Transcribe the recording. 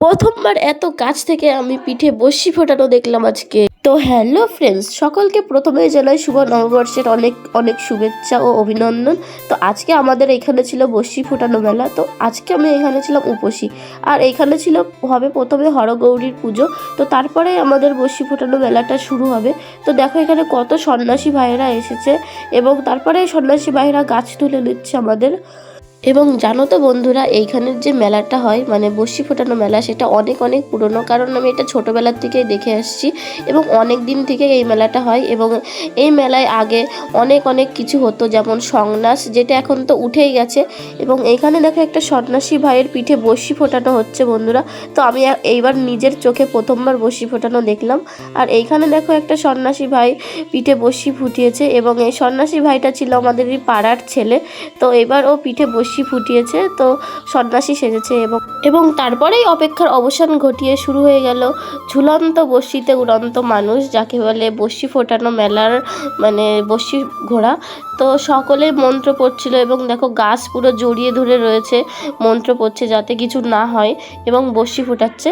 প্রথমবার এত কাছ থেকে আমি পিঠে বড়শি ফোটানো দেখলাম আজকে। তো হ্যালো ফ্রেন্ডস, সকলকে প্রথমে জানাই শুভ নববর্ষের অনেক অনেক শুভেচ্ছা ও অভিনন্দন। তো আজকে আমাদের এখানে ছিল বড়শি ফোটানো মেলা। তো আজকে আমি এখানে ছিলাম উপসী, আর এখানে ছিল হবে প্রথমে হরগৌরীর পুজো। তো তারপরে আমাদের বড়শি ফোটানো মেলাটা শুরু হবে। তো দেখো এখানে কত সন্ন্যাসী ভাইয়েরা এসেছে, এবং তারপরে সন্ন্যাসী ভাইয়েরা গাছ তুলে নিচ্ছে আমাদের। এবং জানো তো বন্ধুরা, এইখানের যে মেলাটা হয় মানে বড়শি ফোটানো মেলা, সেটা অনেক অনেক পুরনো, কারণ আমি এটা ছোটোবেলার থেকেই দেখে আসছি এবং অনেক দিন থেকে এই মেলাটা হয়। এবং এই মেলায় আগে অনেক অনেক কিছু হতো, যেমন সংনাচ, যেটা এখন তো উঠেই গেছে। এবং এইখানে দেখো একটা সন্ন্যাসী ভাইয়ের পিঠে বড়শি ফোটানো হচ্ছে বন্ধুরা। তো আমি এইবার নিজের চোখে প্রথমবার বড়শি ফোটানো দেখলাম। আর এইখানে দেখো একটা সন্ন্যাসী ভাই পিঠে বড়শি ফুটিয়েছে, এবং এই সন্ন্যাসী ভাইটা ছিল আমাদেরই পাড়ার ছেলে। তো এবার ও পিঠে বড়শি ফুটিয়েছে, তো সন্ন্যাসী সেজেছে। এবং তারপরেই অপেক্ষার অবসান ঘটিয়ে শুরু হয়ে গেল ঝুলন্ত বড়শিতে উড়ন্ত মানুষ, যাকে বলে বড়শি ফোটানো মেলার মানে বড়শি ঘোড়া। তো সকলে মন্ত্র পড়ছিল, এবং দেখো গাছ পুরো জড়িয়ে ধরে রয়েছে, মন্ত্র পড়ছে যাতে কিছু না হয়, এবং বড়শি ফোটাচ্ছে।